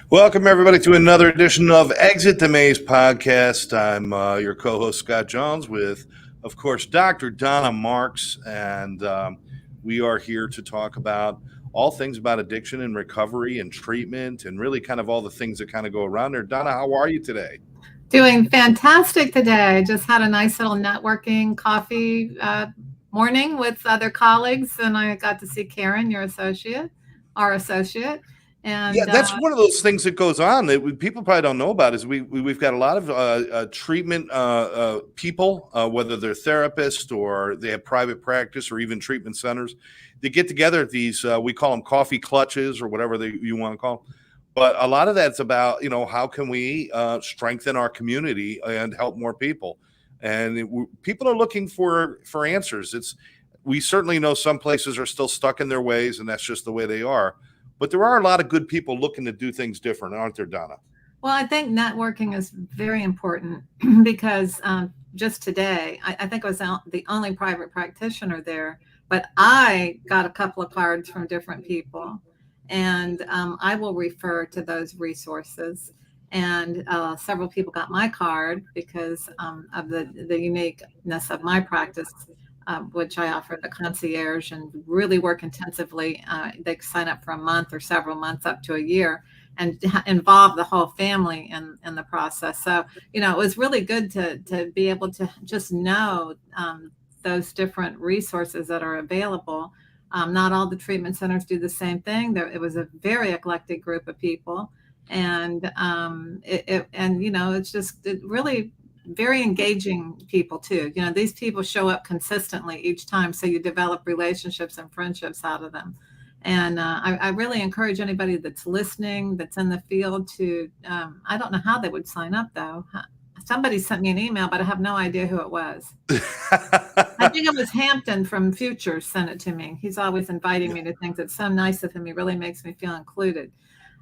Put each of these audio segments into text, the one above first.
Welcome, everybody, to another edition of Exit the Maze podcast. I'm your co host, Scott Jones, with, of course, Dr. Donna Marks. And we are here to talk about all things about addiction and recovery and treatment and really kind of all the things that kind of go around there. Donna, how are you today? Doing fantastic today. Just had a nice little networking coffee morning with other colleagues, and I got to see Karen, our associate. Yeah, And that's one of those things that goes on that people probably don't know about. Is we've got a lot of treatment people, whether they're therapists or they have private practice or even treatment centers, they get together at these. We call them coffee clutches or whatever you want to call them. But a lot of that's about how can we strengthen our community and help more people, and people are looking for answers. We certainly know some places are still stuck in their ways, and that's just the way they are. But there are a lot of good people looking to do things different, aren't there, Donna? well, I think networking is very important because just today, I think I was the only private practitioner there, but I got a couple of cards from different people, and I will refer to those resources. And several people got my card because of the uniqueness of my practice, which I offer the concierge and really work intensively. They sign up for a month or several months up to a year and involve the whole family in the process. So, it was really good to be able to just know those different resources that are available. Not all the treatment centers do the same thing. It was a very eclectic group of people. And it's really very engaging people too. These people show up consistently each time, so you develop relationships and friendships out of them. And I really encourage anybody that's listening, that's in the field, to I don't know how they would sign up though. Somebody sent me an email, but I have no idea who it was. I think it was Hampton from Futures sent it to me. He's always inviting me to things. It's so nice of him. He really makes me feel included.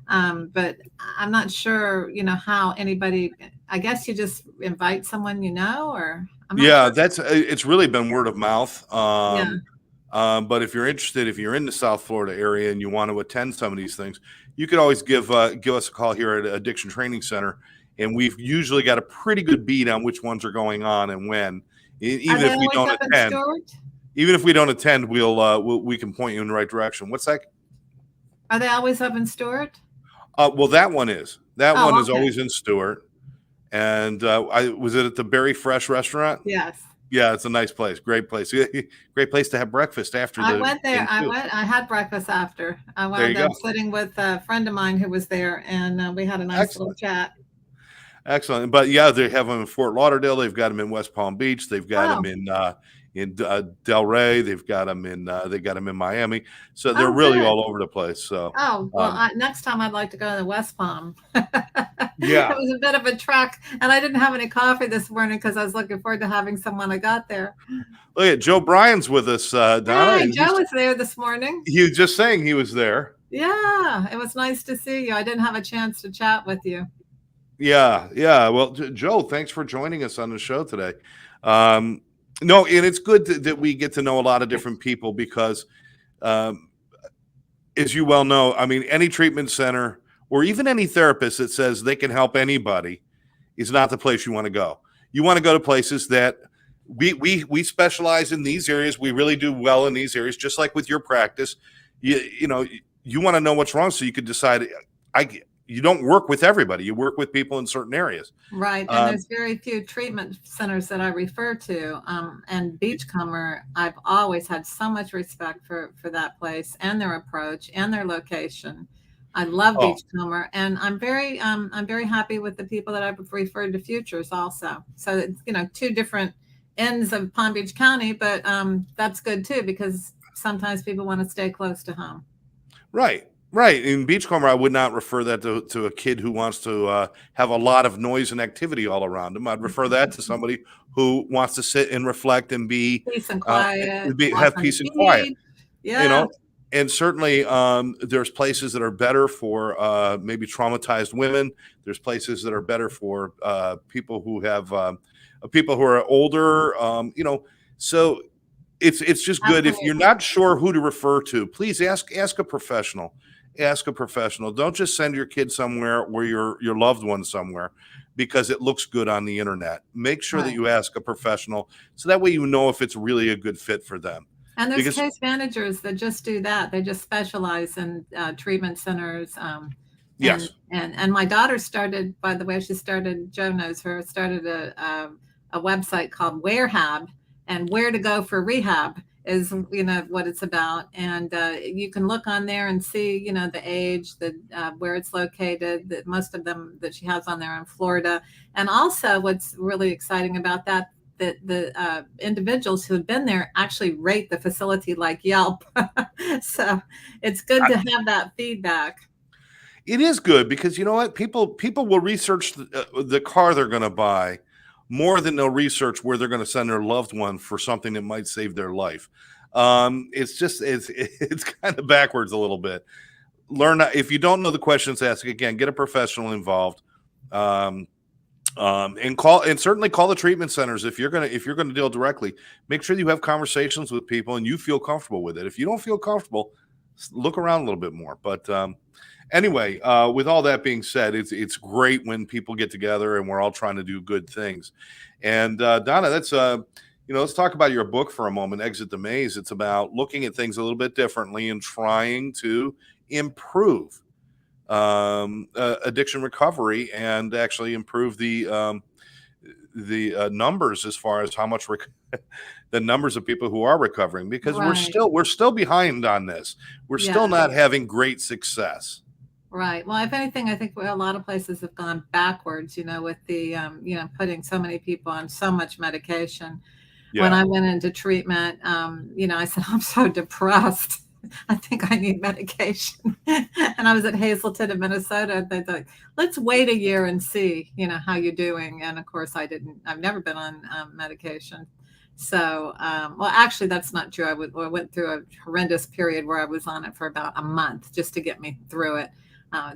But I'm not sure, how anybody. I guess you just invite someone, or I'm not sure. It's really been word of mouth. Yeah. But if you're interested, if you're in the South Florida area and you want to attend some of these things, you could always give us a call here at Addiction Training Center, and we've usually got a pretty good beat on which ones are going on and when. Are they always up in Stewart? Even if we don't attend, we can point you in the right direction. What's that? Are they always up in Stewart? Well, that one is. That one is Okay. always in Stewart. And was it at the Berry Fresh restaurant? Yes. Yeah, it's a nice place. Great place. Great place to have breakfast after I the went there. game, too. I had breakfast after. I There wound you up go. sitting with a friend of mine who was there, and we had a nice little Excellent. chat. Excellent. But yeah, they have them in Fort Lauderdale. They've got them in West Palm Beach. They've got them Oh, in Del Rey. They've got them in Miami. So they're oh, really good. all over the place. So Oh, well, um, next time I'd like to go to the West Palm. It yeah, was a bit of a trek, and I didn't have any coffee this morning because I was looking forward to having some when I got there. look at Joe Bryan's with us, Donna, Hey, and Joe was there this morning. he was just saying he was there. Yeah, it was nice to see you. I didn't have a chance to chat with you. Yeah, yeah. Well, Joe, thanks for joining us on the show today. Um, no, and it's good that we get to know a lot of different people because, um, as you well know, I mean, any treatment center or even any therapist that says they can help anybody is not the place you want to go. You want to go to places that we specialize in these areas. We really do well in these areas, just like with your practice. You want to know what's wrong so you could decide. You don't work with everybody. You work with people in certain areas. Right, and Um, there's very few treatment centers that I refer to. And Beachcomber, I've always had so much respect for that place and their approach and their location. I love oh, Beachcomber, and I'm very happy with the people that I've referred to Futures also. So it's two different ends of Palm Beach County, but that's good too because sometimes people want to stay close to home. right, right. In Beachcomber, I would not refer that to a kid who wants to have a lot of noise and activity all around him. I'd refer that to somebody who wants to sit and reflect and Peace and uh, quiet, walk have on the peace and quiet. beach. You Yeah. know, and certainly there's places that are better for maybe traumatized women. There's places that are better for people who are older. So it's just good if you're Absolutely. not sure who to refer to. Please ask a professional, ask a professional. Don't just send your kid somewhere or your loved one somewhere because it looks good on the internet. Make sure that Right. you ask a professional, so that way you know if it's really a good fit for them. And there's Because case managers that just do that. They just specialize in treatment centers. And yes, and my daughter started, by the way, she started, Joe knows her, started a website called Warehab, and where to go for rehab is, what it's about. And you can look on there and see, the age, the where it's located. That most of them that she has on there in Florida. And also, what's really exciting about that, the individuals who have been there actually rate the facility like Yelp. So it's good to have that feedback. it is good because you know what? People will research the car they're going to buy more than they'll research where they're going to send their loved one for something that might save their life. It's kind of backwards a little bit. Learn, if you don't know the questions to ask, again, get a professional involved. And certainly call the treatment centers if you're gonna deal directly. Make sure you have conversations with people and you feel comfortable with it. If you don't feel comfortable, look around a little bit more. But anyway, with all that being said, it's great when people get together and we're all trying to do good things. And Donna, that's let's talk about your book for a moment, Exit the Maze. It's about looking at things a little bit differently and trying to improve addiction recovery and actually improve the numbers as far as how much the numbers of people who are recovering, because Right. we're still behind on this. We're still Yeah. not having great success. Right. Well, if anything, I think a lot of places have gone backwards, with the, putting so many people on so much medication. When Yeah. I went into treatment, I said, I'm so depressed. I think I need medication. And I was at Hazleton in Minnesota. They thought, let's wait a year and see, how you're doing. And of course, I've never been on medication. So, well, actually, that's not true. I went through a horrendous period where I was on it for about a month just to get me through it.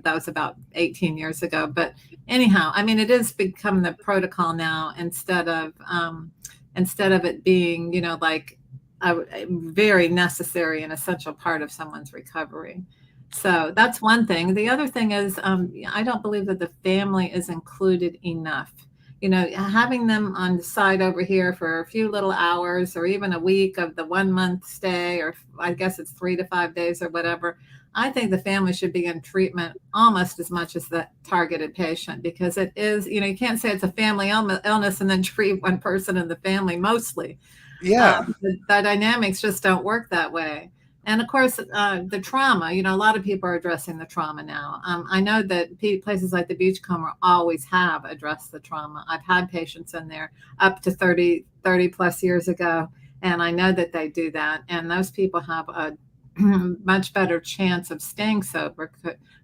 That was about 18 years ago. But anyhow, I mean, it has become the protocol now instead of it being, like a very necessary and essential part of someone's recovery. So that's one thing. The other thing is, I don't believe that the family is included enough. Having them on the side over here for a few little hours or even a week of the 1 month stay, or I guess it's 3 to 5 days or whatever. I think the family should be in treatment almost as much as the targeted patient, because it is, you can't say it's a family illness and then treat one person in the family mostly. Yeah. The dynamics just don't work that way. And of course, the trauma, a lot of people are addressing the trauma now. I know that places like the Beachcomber always have addressed the trauma. I've had patients in there up to 30 plus years ago, and I know that they do that. And those people have a much better chance of staying sober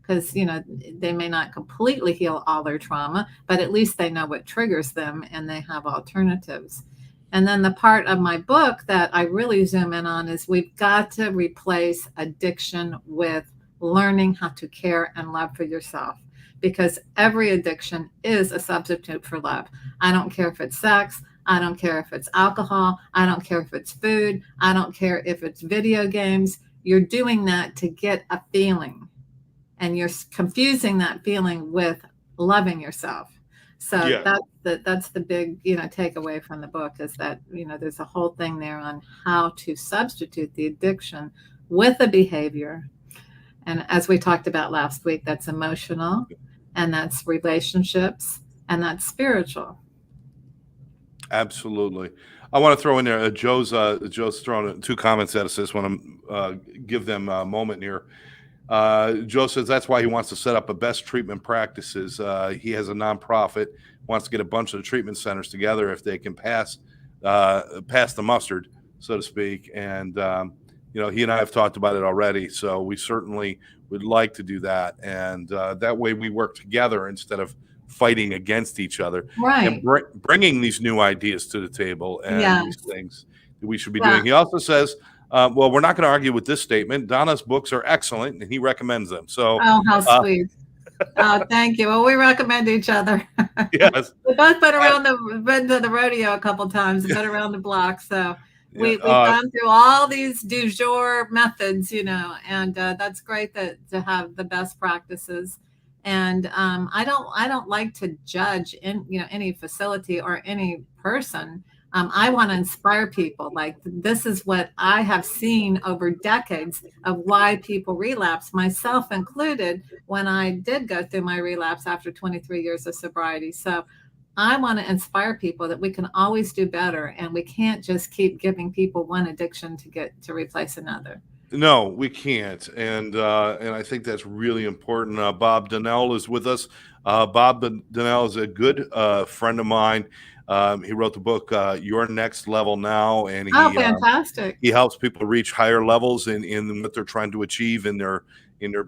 because, they may not completely heal all their trauma, but at least they know what triggers them and they have alternatives. And then the part of my book that I really zoom in on is we've got to replace addiction with learning how to care and love for yourself, because every addiction is a substitute for love. I don't care if it's sex. I don't care if it's alcohol. I don't care if it's food. I don't care if it's video games. You're doing that to get a feeling, and you're confusing that feeling with loving yourself. So Yeah. that's the big, takeaway from the book, is that, there's a whole thing there on how to substitute the addiction with a behavior. And as we talked about last week, that's emotional, and that's relationships, and that's spiritual. Absolutely. I want to throw in there. Joe's thrown 2 comments at us. I just want to give them a moment here. Joe says that's why he wants to set up a best treatment practices. He has a nonprofit, wants to get a bunch of the treatment centers together if they can pass the mustard, so to speak. And he and I have talked about it already. So we certainly would like to do that, and that way we work together instead of fighting against each other, Right. and bringing these new ideas to the table and Yes. these things that we should be Yeah. doing. He also says, well, we're not going to argue with this statement. Donna's books are excellent, and he recommends them. So, Oh, how sweet. Oh, thank you. Well, we recommend each other. yes, We both been to the rodeo a couple times, been around the block. So Yeah, we've gone through all these du jour methods, and that's great that to have the best practices. And I don't like to judge any facility or any person. I want to inspire people. Like, this is what I have seen over decades of why people relapse, myself included, when I did go through my relapse after 23 years of sobriety. So I want to inspire people that we can always do better, and we can't just keep giving people one addiction to replace another. no, we can't, and I think that's really important. Bob Donnell is with us. Bob Donnell is a good friend of mine. He wrote the book "Your Next Level Now," and Oh, fantastic. he helps people reach higher levels in what they're trying to achieve in their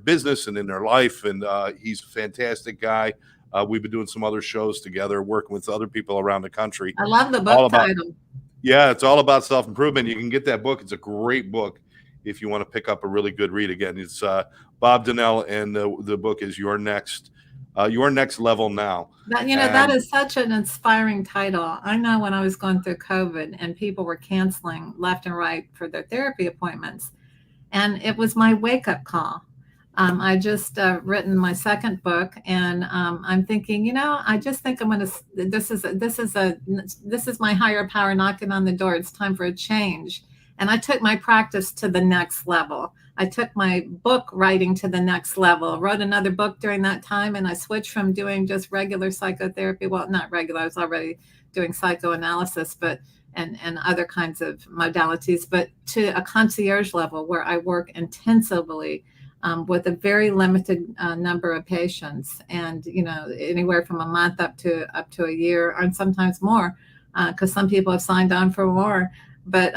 business and in their life. And he's a fantastic guy. We've been doing some other shows together, working with other people around the country. I love the All book about title. Yeah, it's all about self-improvement. You can get that book. It's a great book if you want to pick up a really good read. Again, it's Bob Donnell, and the book is Your Next Level Now. That is such an inspiring title. I know when I was going through COVID and people were canceling left and right for their therapy appointments, and it was my wake-up call. I just written my second book, and I'm thinking, I just think I'm going to. This is my higher power knocking on the door. It's time for a change, and I took my practice to the next level. I took my book writing to the next level. Wrote another book during that time, and I switched from doing just regular psychotherapy. Well, not regular. I was already doing psychoanalysis, but and other kinds of modalities, but to a concierge level where I work intensively with a very limited number of patients, and anywhere from a month up to a year, and sometimes more, because some people have signed on for more. But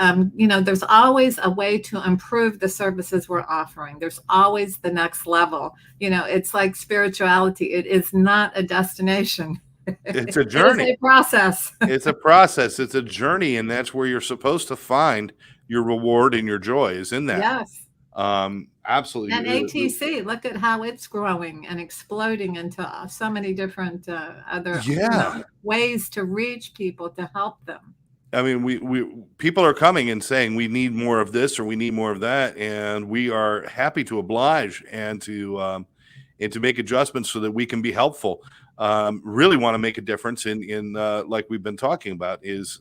there's always a way to improve the services we're offering. There's always the next level. It's like spirituality. It is not a destination. It's a journey. It is a process. It's a process. It's a journey, and that's where you're supposed to find your reward and your joy is in that. Yes. Absolutely. And ATC, look at how it's growing and exploding into so many different other ways to reach people, to help them. I mean, we people are coming and saying we need more of this or we need more of that, and we are happy to oblige and to make adjustments so that we can be helpful. Really want to make a difference in like we've been talking about, is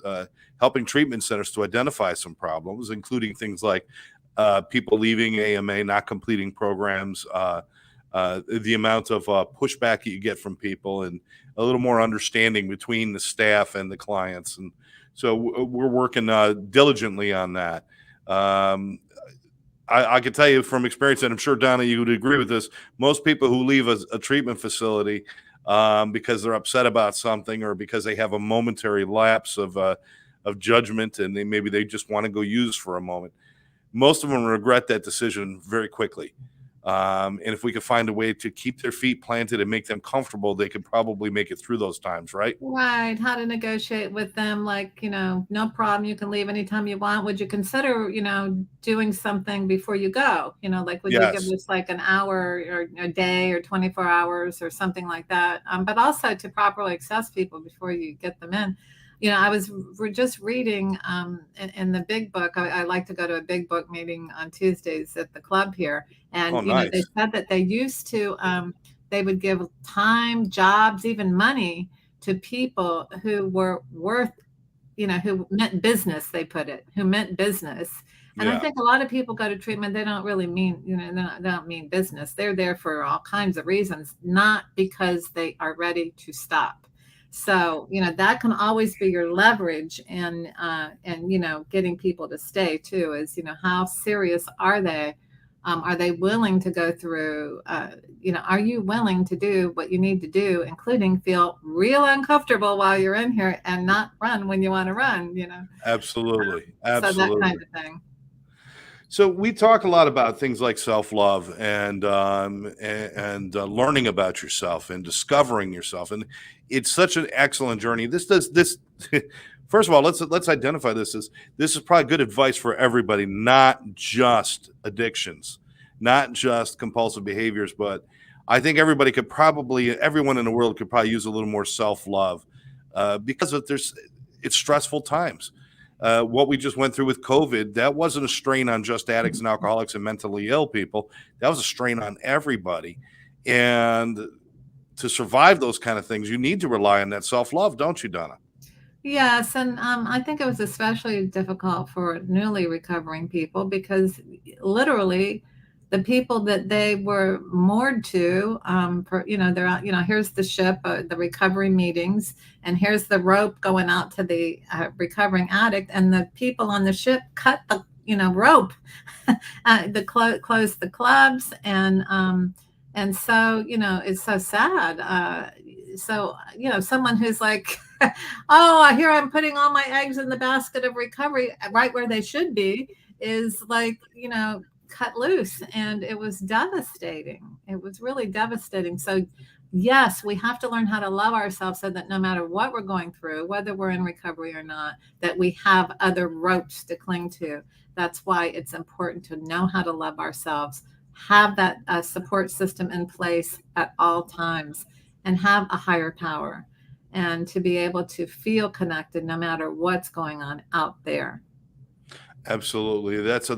helping treatment centers to identify some problems, including things like people leaving AMA, not completing programs, the amount of pushback that you get from people, and a little more understanding between the staff and the clients. And so we're working diligently on that. I can tell you from experience, and I'm sure, Donna, you would agree with this, most people who leave a treatment facility because they're upset about something, or because they have a momentary lapse of judgment, and maybe they just want to go use for a moment, most of them regret that decision very quickly. And if we could find a way to keep their feet planted and make them comfortable, they could probably make it through those times, right? Right. How to negotiate with them, like, no problem, you can leave anytime you want. Would you consider, doing something before you go? Like, would you give us like an hour or a day or 24 hours or something like that? But also to properly assess people before you get them in. I was just reading in the big book. I like to go to a big book meeting on Tuesdays at the club here. And, nice. They said that they used to, they would give time, jobs, even money to people who were worth, who meant business, they put it, who meant business. And I think a lot of people go to treatment, they don't really mean, they don't mean business. They're there for all kinds of reasons, not because they are ready to stop. So, that can always be your leverage, and getting people to stay too, is, how serious are they? Are they willing to go through, are you willing to do what you need to do, including feel real uncomfortable while you're in here and not run when you want to run, Absolutely. So that kind of thing. So we talk a lot about things like self-love and learning about yourself and discovering yourself, and it's such an excellent journey. This first of all, let's identify this as probably good advice for everybody, not just addictions, not just compulsive behaviors, but I think everyone in the world could probably use a little more self-love because it's stressful times. What we just went through with COVID, that wasn't a strain on just addicts and alcoholics and mentally ill people. That was a strain on everybody. And to survive those kind of things, you need to rely on that self-love, don't you, Donna? Yes, and I think it was especially difficult for newly recovering people because literally the people that they were moored to, they're out, here's the ship, the recovery meetings, and here's the rope going out to the recovering addict, and the people on the ship cut the, rope, close the clubs, and so, it's so sad. So, someone who's like, oh, here I'm putting all my eggs in the basket of recovery, right where they should be, is like, cut loose. And it was devastating. It was really devastating. So, yes, we have to learn how to love ourselves so that no matter what we're going through, whether we're in recovery or not, that we have other ropes to cling to. That's why it's important to know how to love ourselves, have that support system in place at all times, and have a higher power, and to be able to feel connected no matter what's going on out there. Absolutely. That's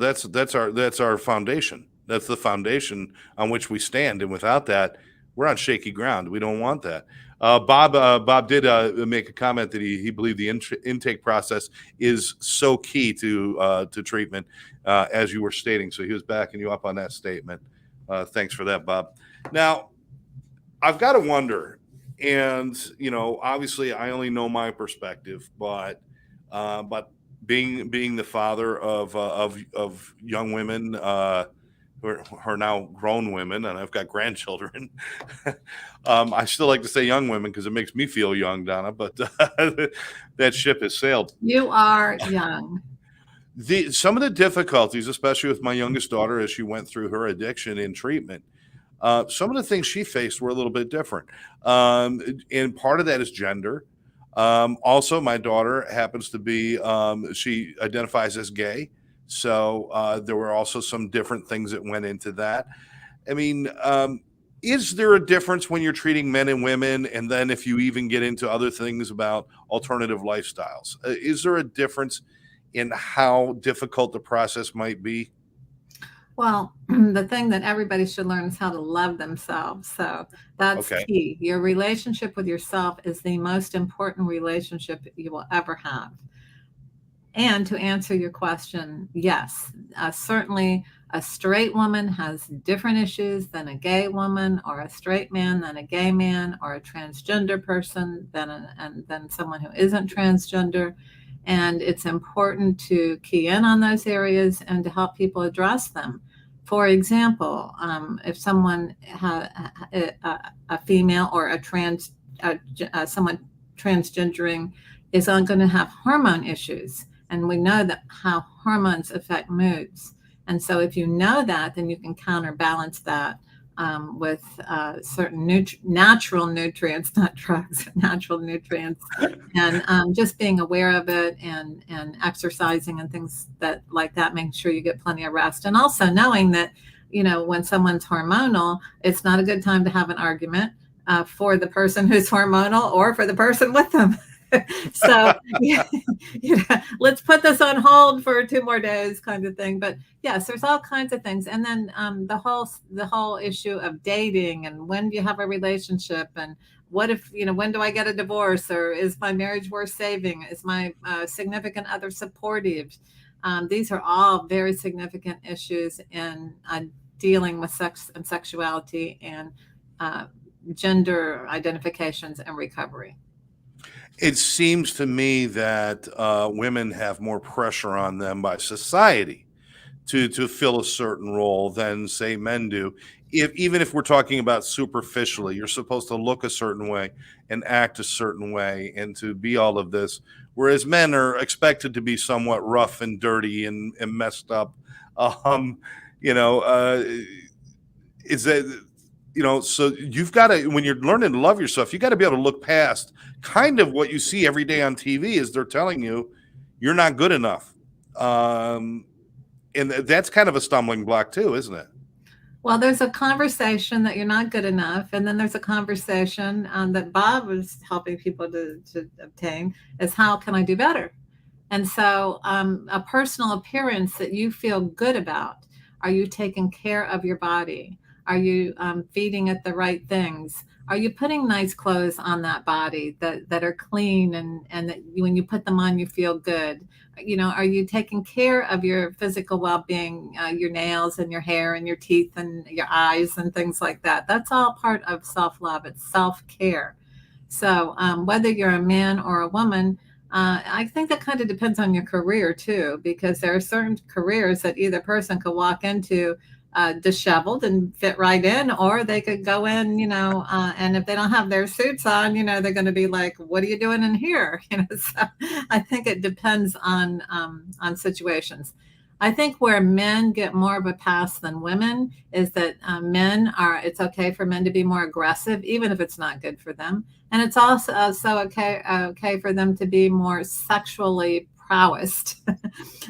our foundation. That's the foundation on which we stand. And without that, we're on shaky ground. We don't want that. Bob did make a comment that he believed the intake process is so key to treatment, as you were stating. So he was backing you up on that statement. Thanks for that, Bob. Now, I've got to wonder, and obviously, I only know my perspective, but being the father of young women who are now grown women, and I've got grandchildren. I still like to say young women because it makes me feel young, Donna. But that ship has sailed. You are young. Some of the difficulties, especially with my youngest daughter, as she went through her addiction in treatment. Some of the things she faced were a little bit different. And part of that is gender. Also, my daughter happens to be, she identifies as gay. So there were also some different things that went into that. I mean, is there a difference when you're treating men and women? And then if you even get into other things about alternative lifestyles, is there a difference in how difficult the process might be? Well, the thing that everybody should learn is how to love themselves. So that's Okay. key. Your relationship with yourself is the most important relationship you will ever have. And to answer your question, yes, certainly a straight woman has different issues than a gay woman, or a straight man than a gay man, or a transgender person than someone who isn't transgender. And it's important to key in on those areas and to help people address them. For example, if someone a female or someone transgendering is going to have hormone issues, and we know that how hormones affect moods. And so if you know that, then you can counterbalance that with certain natural nutrients, not drugs, natural nutrients, and just being aware of it, and exercising and things like that, making sure you get plenty of rest. And also knowing that, when someone's hormonal, it's not a good time to have an argument for the person who's hormonal or for the person with them. So let's put this on hold for 2 more days, kind of thing. But yes, there's all kinds of things. And then the whole issue of dating, and when do you have a relationship, and what if, when do I get a divorce, or is my marriage worth saving? Is my significant other supportive? These are all very significant issues in dealing with sex and sexuality and gender identifications and recovery. It seems to me that women have more pressure on them by society to fill a certain role than, say, men do. Even if we're talking about superficially, you're supposed to look a certain way and act a certain way and to be all of this, whereas men are expected to be somewhat rough and dirty and messed up. Is that so you've got to, when you're learning to love yourself, you got to be able to look past kind of what you see every day on TV is they're telling you you're not good enough. And that's kind of a stumbling block too, isn't it? Well, there's a conversation that you're not good enough. And then there's a conversation that Bob was helping people to obtain, is how can I do better? And so a personal appearance that you feel good about. Are you taking care of your body? Are you feeding it the right things? Are you putting nice clothes on that body that are clean and that when you put them on, you feel good? You know, are you taking care of your physical well-being, your nails and your hair and your teeth and your eyes and things like that? That's all part of self-love. It's self-care. So whether you're a man or a woman, I think that kind of depends on your career too, because there are certain careers that either person could walk into disheveled and fit right in, or they could go in, and if they don't have their suits on, they're going to be like, "What are you doing in here?" So I think it depends on situations. I think where men get more of a pass than women is that it's okay for men to be more aggressive, even if it's not good for them. And it's also okay for them to be more sexually prowessed.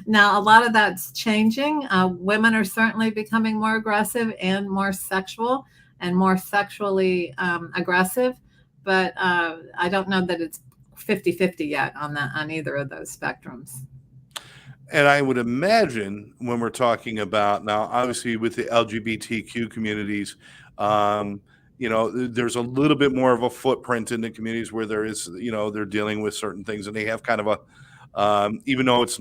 Now, a lot of that's changing. Women are certainly becoming more aggressive and more sexual and more sexually aggressive, but I don't know that it's 50-50 yet on either of those spectrums. And I would imagine when we're talking about now, obviously with the LGBTQ communities, there's a little bit more of a footprint in the communities where there is, they're dealing with certain things, and they have kind of even though it's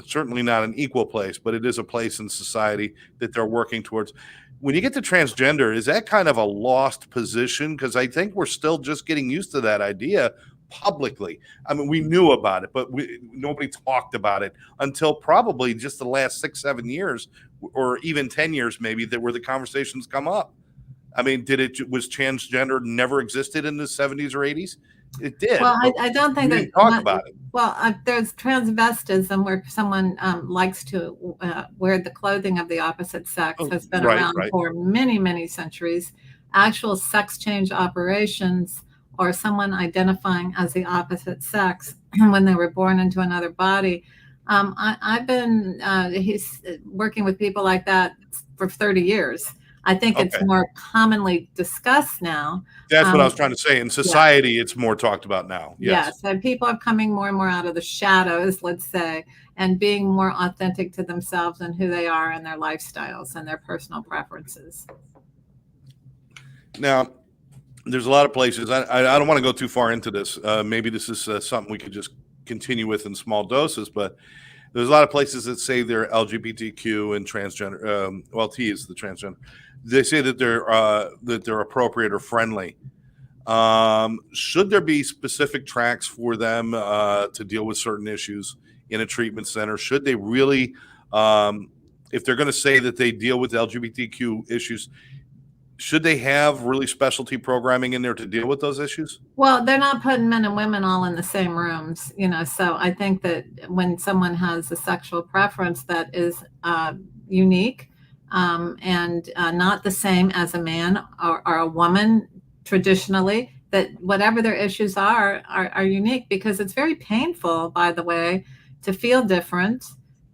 certainly not an equal place, but it is a place in society that they're working towards. When you get to transgender, is that kind of a lost position? Because I think we're still just getting used to that idea publicly. I mean, we knew about it, but nobody talked about it until probably just the last 6-7 years, or even 10 years maybe, that where the conversations come up. I mean, was transgender never existed in the 70s or 80s? It did. Well, I don't think that talk about it. Well, there's transvestism where someone likes to wear the clothing of the opposite sex. Has been around for many, many centuries. Actual sex change operations, or someone identifying as the opposite sex when they were born into another body. I've been he's working with people like that for 30 years. I think it's more commonly discussed now. That's what I was trying to say. In society, it's more talked about now. Yes. And people are coming more and more out of the shadows, let's say, and being more authentic to themselves and who they are and their lifestyles and their personal preferences. Now, there's a lot of places. I don't want to go too far into this. Maybe this is something we could just continue with in small doses, but there's a lot of places that say they're LGBTQ and transgender. T is the transgender. They say that they're appropriate or friendly. Should there be specific tracks for them to deal with certain issues in a treatment center? Should they really, if they're going to say that they deal with LGBTQ issues, should they have really specialty programming in there to deal with those issues? Well, they're not putting men and women all in the same rooms, so I think that when someone has a sexual preference that is unique and not the same as a man or a woman traditionally, that whatever their issues are unique, because it's very painful, by the way, to feel different,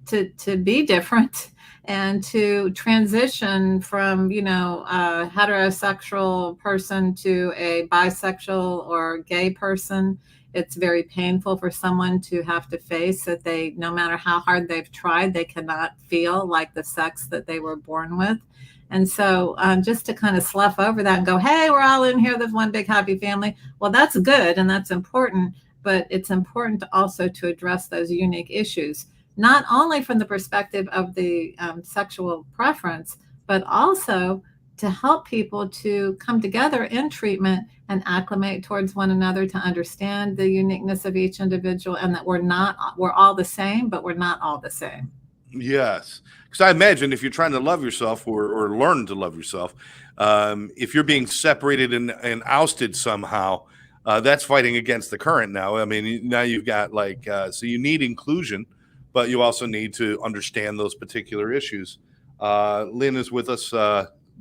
to be different, and to transition from, a heterosexual person to a bisexual or gay person. It's very painful for someone to have to face that no matter how hard they've tried, they cannot feel like the sex that they were born with. And so just to kind of slough over that and go, hey, we're all in here, there's one big happy family. Well, that's good and that's important, but it's important also to address those unique issues, not only from the perspective of the sexual preference, but also to help people to come together in treatment and acclimate towards one another, to understand the uniqueness of each individual, and that we're all the same, but we're not all the same. Yes. Because I imagine if you're trying to love yourself or learn to love yourself, if you're being separated and ousted somehow, that's fighting against the current now. I mean, now you've got so you need inclusion, but you also need to understand those particular issues. Lynn is with us.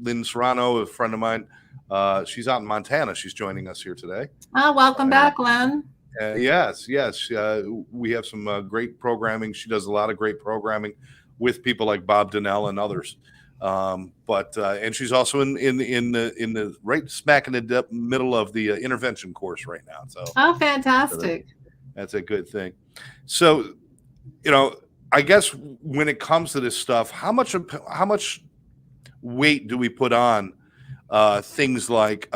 Lynn Serrano, a friend of mine. She's out in Montana. She's joining us here today. Oh, welcome back, Lynn. Yes. We have some great programming. She does a lot of great programming with people like Bob Donnell and others. And she's also in the right smack in the middle of the intervention course right now. So fantastic. That's a good thing. So, you know, I guess when it comes to this stuff, how much weight do we put on things like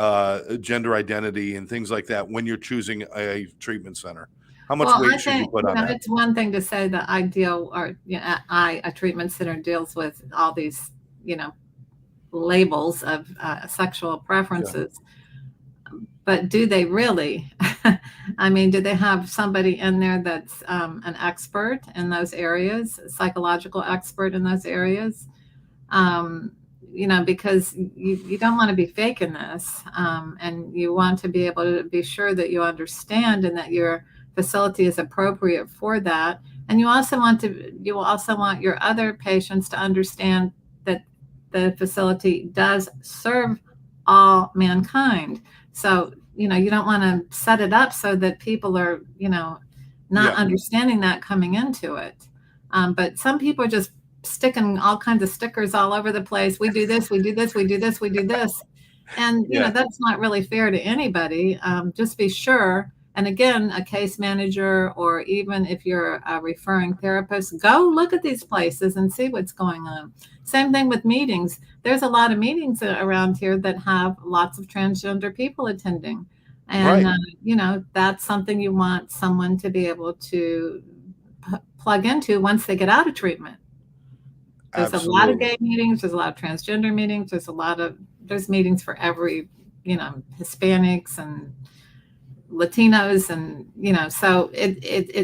gender identity and things like that when you're choosing a treatment center? How much Well, weight I should you think, put on that? it's one thing to say that I deal, or, a treatment center deals with all these, labels of sexual Yeah. preferences. But do they really? I mean, do they have somebody in there that's an expert in those areas, a psychological expert in those areas? Um, because you don't want to be faking this, and you want to be able to be sure that you understand and that your facility is appropriate for that. And you also want your other patients to understand that the facility does serve all mankind. So, you don't want to set it up so that people are, not Yeah. understanding that coming into it. But some people are just sticking all kinds of stickers all over the place. We do this, we do this, we do this, we do this. And, Yeah. that's not really fair to anybody. Just be sure. And again, a case manager, or even if you're a referring therapist, go look at these places and see what's going on. Same thing with meetings. There's a lot of meetings around here that have lots of transgender people attending. And, Right. that's something you want someone to be able to plug into once they get out of treatment. There's a lot of Absolutely. gay meetings, there's a lot of transgender meetings, there's meetings for every, Hispanics and Latinos, and, so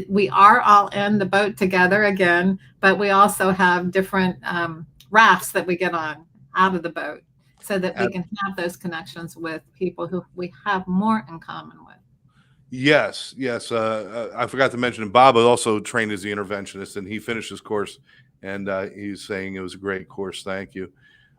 we are all in the boat together again, but we also have different rafts that we get on out of the boat so that we Ab- can have those connections with people who we have more in common with. yes. Yes. I forgot to mention Bob also trained as the interventionist, and he finished his course, and he's saying it was a great course. Thank you.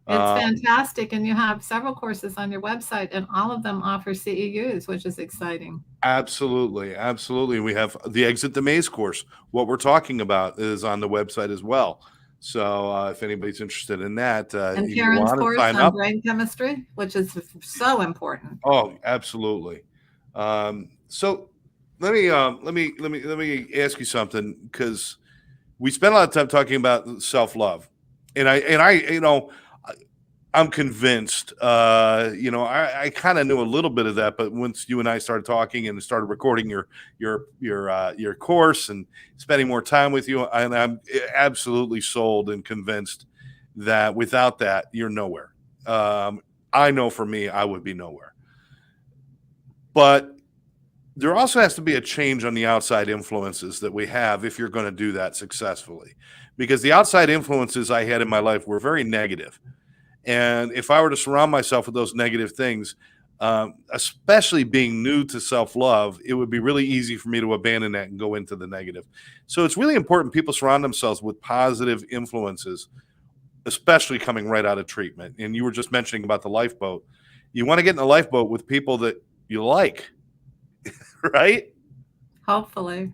It's Uh, fantastic, and you have several courses on your website, and all of them offer CEUs, which is exciting. Absolutely, absolutely. We have the Exit the Maze course. What we're talking about is on the website as well. So if anybody's interested in that, And you can go Karen's on and course sign on up. brain chemistry, which is so important. Oh, absolutely. So let me ask you something, because we spent a lot of time talking about self love, and I'm convinced. I kind of knew a little bit of that, but once you and I started talking and started recording your course and spending more time with you, and I'm absolutely sold and convinced that without that, you're nowhere. I know for me, I would be nowhere. But there also has to be a change on the outside influences that we have if you're going to do that successfully, because the outside influences I had in my life were very negative. And if I were to surround myself with those negative things, especially being new to self love, it would be really easy for me to abandon that and go into the negative. So it's really important people surround themselves with positive influences, especially coming right out of treatment. And you were just mentioning about the lifeboat. You want to get in the lifeboat with people that you like, right? Hopefully.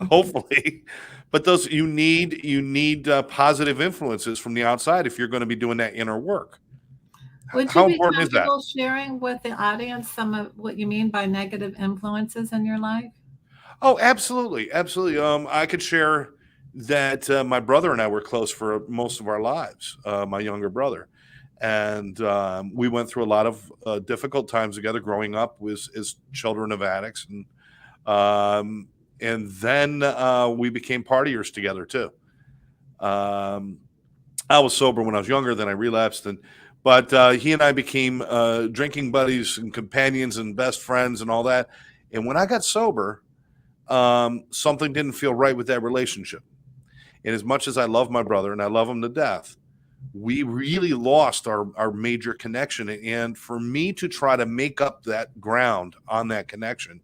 Hopefully. But those you need positive influences from the outside if you're going to be doing that inner work. Would you How be important is that? comfortable sharing with the audience some of what you mean by negative influences in your life? Oh, absolutely, absolutely. I could share that my brother and I were close for most of our lives. My younger brother, and we went through a lot of difficult times together growing up as children of addicts, and then we became partiers together too. Um, I was sober when I was younger, then I relapsed, but he and I became drinking buddies and companions and best friends and all that. And when I got sober, something didn't feel right with that relationship. And as much as I love my brother and I love him to death, we really lost our major connection. And for me to try to make up that ground on that connection,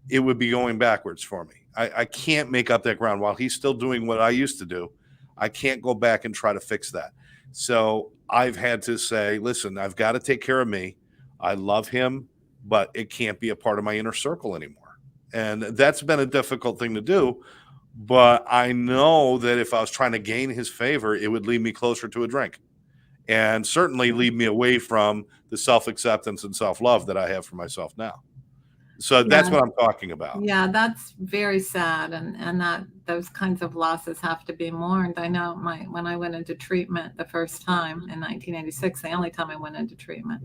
it would be going backwards for me. I can't make up that ground while he's still doing what I used to do. I can't go back and try to fix that. So I've had to say, listen, I've got to take care of me. I love him, but it can't be a part of my inner circle anymore. And that's been a difficult thing to do. But I know that if I was trying to gain his favor, it would lead me closer to a drink and certainly lead me away from the self acceptance and self love that I have for myself now. So that's Yeah. what I'm talking about. Yeah, that's very sad, and that those kinds of losses have to be mourned. I know when I went into treatment the first time in 1986, the only time I went into treatment,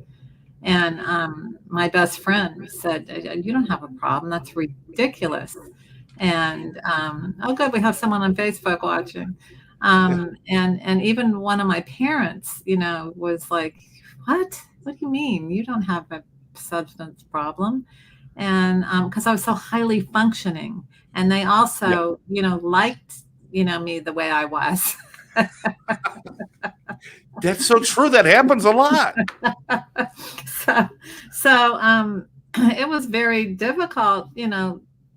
and my best friend said, "You don't have a problem. That's ridiculous." And oh, good, we have someone on Facebook watching. Yeah. And even one of my parents, was like, "What? What do you mean? You don't have a substance problem?" And because I was so highly functioning, and they Yeah. also, liked, me the way I was. That's so true. That happens a lot. so so it was very difficult,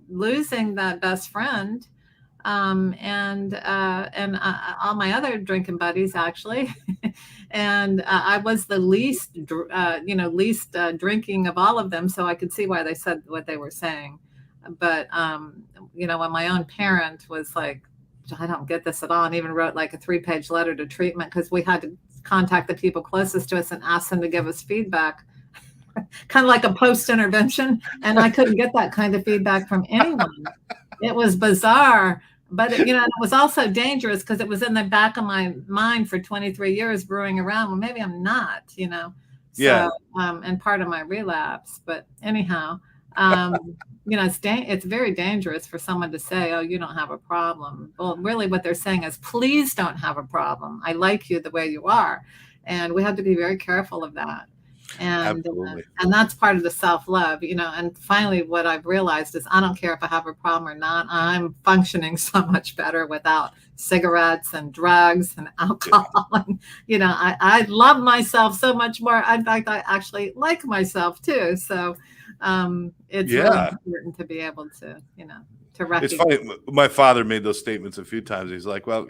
losing that best friend, and all my other drinking buddies actually. And I was the least drinking of all of them, so I could see why they said what they were saying. But when my own parent was like, "I don't get this at all," and even wrote like a 3-page letter to treatment, because we had to contact the people closest to us and ask them to give us feedback, kind of like a post intervention. And I couldn't get that kind of feedback from anyone. It was bizarre, but it was also dangerous, because it was in the back of my mind for 23 years, brewing around. Well, maybe I'm not, Yeah. So, and part of my relapse. But anyhow, it's very dangerous for someone to say, "Oh, you don't have a problem." Well, really, what they're saying is, "Please don't have a problem. I like you the way you are," and we have to be very careful of that. Absolutely. And that's part of the self-love, and finally what I've realized is, I don't care if I have a problem or not. I'm functioning so much better without cigarettes and drugs and alcohol. And I love myself so much more. In fact, I actually like myself too. So it's really Yeah. important to be able to to It's recognize. funny. My father made those statements a few times. He's like, "Well,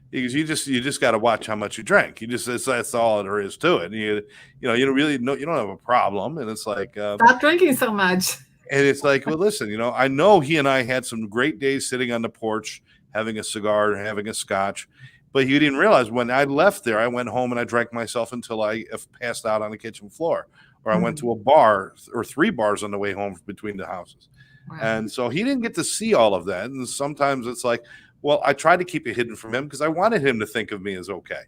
he goes, you just got to watch how much you drink. You just that's all there is to it. And you don't really know, you don't have a problem." And it's like, Stop drinking so much. and it's like, well, listen, I know he and I had some great days sitting on the porch having a cigar and having a scotch, but he didn't realize when I left there, I went home and I drank myself until I passed out on the kitchen floor, or I went to a bar or 3 bars on the way home between the houses. Right. And so he didn't get to see all of that. And sometimes it's like, well, I tried to keep it hidden from him because I wanted him to think of me as okay.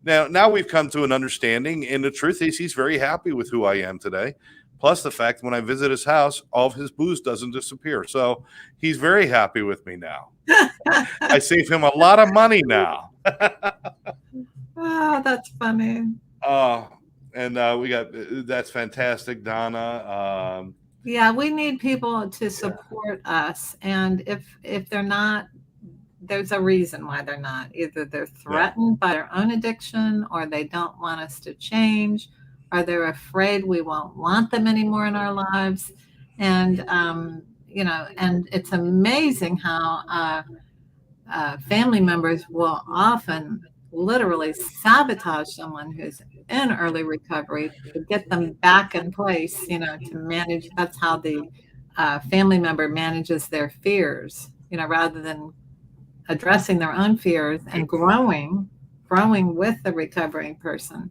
Now we've come to an understanding, and the truth is he's very happy with who I am today. Plus the fact when I visit his house, all of his booze doesn't disappear. So he's very happy with me now. I save him a lot of money now. Oh, that's funny. And we got that's fantastic, Donna. Yeah, we need people to support us. And if they're not, there's a reason why they're not. Either they're threatened by their own addiction, or they don't want us to change, or they're afraid we won't want them anymore in our lives. And and it's amazing how family members will often literally sabotage someone who's in early recovery to get them back in place, to manage. That's how the family member manages their fears, rather than addressing their own fears and growing with the recovering person.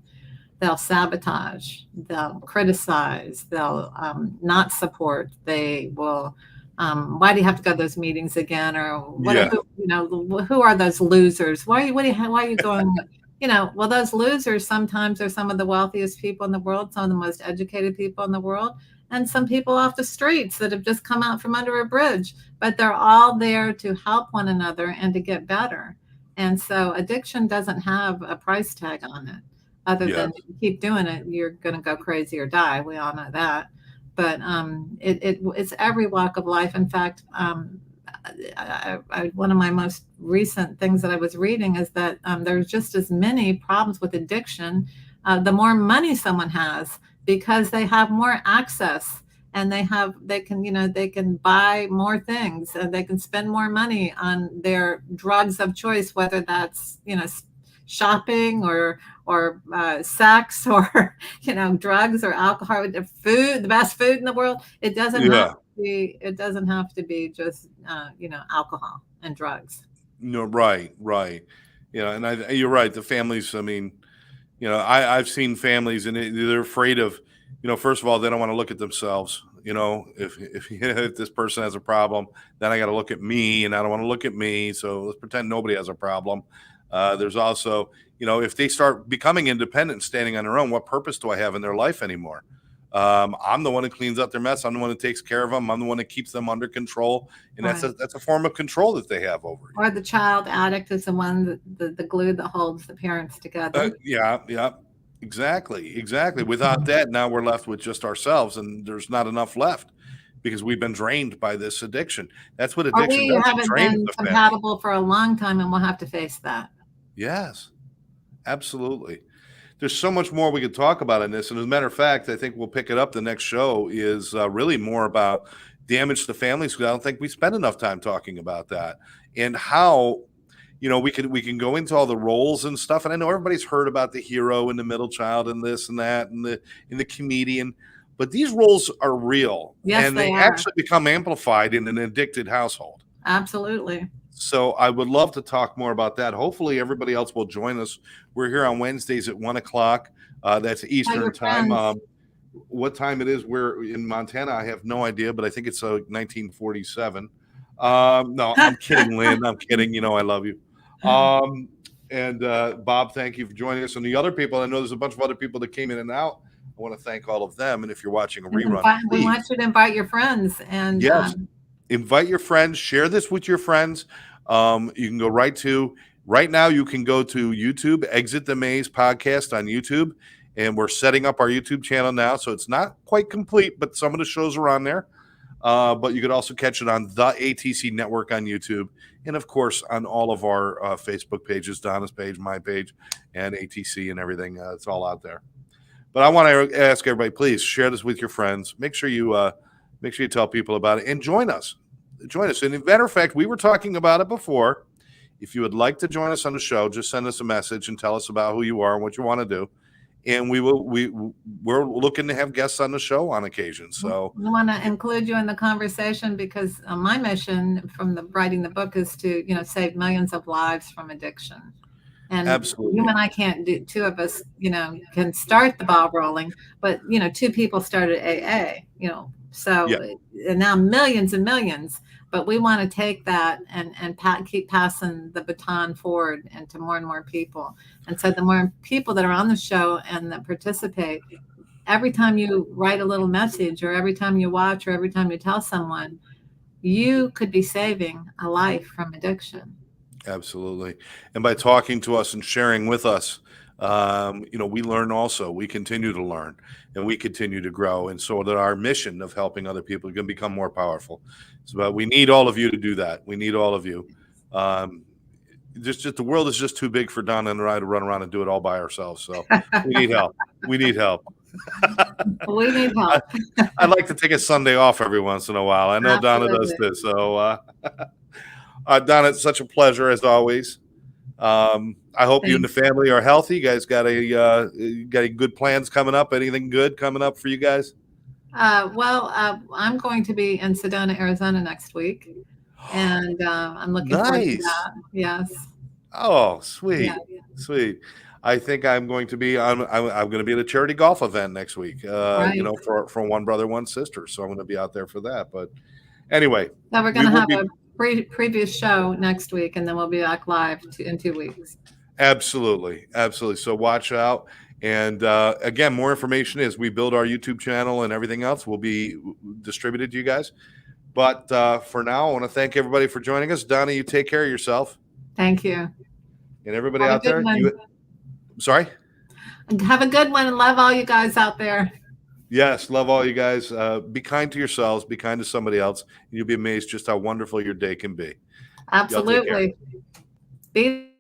They'll sabotage, they'll criticize, they'll not support. They will, why do you have to go to those meetings again? Or who are those losers? Why are you going? Well, those losers sometimes are some of the wealthiest people in the world, some of the most educated people in the world, and some people off the streets that have just come out from under a bridge. But they're all there to help one another and to get better. And so addiction doesn't have a price tag on it, other than if you keep doing it, you're going to go crazy or die. We all know that. But it's every walk of life. In fact, one of my most recent things that I was reading is that there's just as many problems with addiction the more money someone has, because they have more access, and they can buy more things, and they can spend more money on their drugs of choice, whether that's shopping or sex, or drugs or alcohol, food, the best food in the world. It doesn't have to be just alcohol and drugs. No, right. And you're right. The families, I mean, I've seen families, and they're afraid of, first of all, they don't want to look at themselves You know, if this person has a problem, then I got to look at me, and I don't want to look at me. So let's pretend nobody has a problem. There's also, you know, if they start becoming independent and standing on their own, what purpose do I have in their life anymore? I'm the one who cleans up their mess. I'm the one who takes care of them. I'm the one that keeps them under control, and Right. that's a form of control that they have over you. Or the child addict is the one the glue that holds the parents together. Yeah, exactly. Without that, now we're left with just ourselves, and there's not enough left because we've been drained by this addiction. That's what Or addiction we does. It haven't drains been the family. compatible for a long time, and we'll have to face that. Yes, absolutely. There's so much more we could talk about in this, and as a matter of fact, I think we'll pick it up. The next show is really more about damage to families, because I don't think we spend enough time talking about that, and how, you know, we can go into all the roles and stuff. And I know everybody's heard about the hero and the middle child and this and that and the comedian, but these roles are real. Yes, and they are. actually become amplified in an addicted household. Absolutely. So I would love to talk more about that. Hopefully everybody else will join us. We're here on Wednesdays at 1:00. That's Eastern time. What time it is? We're in Montana. I have no idea, but I think it's 1947. No, I'm kidding, Lynn. I'm kidding. You know, I love you. And Bob, thank you for joining us. And the other people, I know there's a bunch of other people that came in and out. I want to thank all of them. And if you're watching a rerun, we want you to invite your friends. And yes, invite your friends. Share this with your friends. You can go right now. You can go to YouTube, Exit the Maze podcast on YouTube. And we're setting up our YouTube channel now. So it's not quite complete, but some of the shows are on there. But you could also catch it on the ATC network on YouTube. And of course, on all of our Facebook pages, Donna's page, my page, and ATC and everything. It's all out there. But I want to ask everybody, please share this with your friends. Make sure you tell people about it, and join us. And as a matter of fact, we were talking about it before. If you would like to join us on the show, just send us a message and tell us about who you are and what you want to do. And we're looking to have guests on the show on occasion. So we want to include you in the conversation, because my mission from writing the book is to, you know, save millions of lives from addiction. And absolutely, you and I can't do. Two of us, you know, can start the ball rolling, but you know, two people started AA. You know, so and now millions and millions. But we want to take that and keep passing the baton forward into more and more people. And so the more people that are on the show and that participate, every time you write a little message, or every time you watch, or every time you tell someone, you could be saving a life from addiction. Absolutely. And by talking to us and sharing with us, you know, we learn also. We continue to learn, and we continue to grow. And so that our mission of helping other people can become more powerful. So we need all of you to do that. We need all of you. Just the world is just too big for Donna and I to run around and do it all by ourselves. So we need help. We need help. We need help. I'd like to take a Sunday off every once in a while. I know Absolutely. Donna does this. So Donna, it's such a pleasure as always. I hope you and the family are healthy. You guys got any good plans coming up? Anything good coming up for you guys? I'm going to be in Sedona, Arizona next week, and I'm looking forward to that. Yes. Oh, sweet, Yeah. Sweet. I think I'm going to be I'm going to be at a charity golf event next week. Right. You know, for One Brother, One Sister. So I'm going to be out there for that. But anyway, so we're going to have a previous show next week, and then we'll be back live in 2 weeks. Absolutely. So watch out. And again, more information as we build our YouTube channel and everything else will be distributed to you guys. But for now, I want to thank everybody for joining us. Donna, you take care of yourself. Thank you. And everybody out there. Sorry? Have a good one, and love all you guys out there. Yes, love all you guys. Be kind to yourselves. Be kind to somebody else. And you'll be amazed just how wonderful your day can be. Absolutely. Be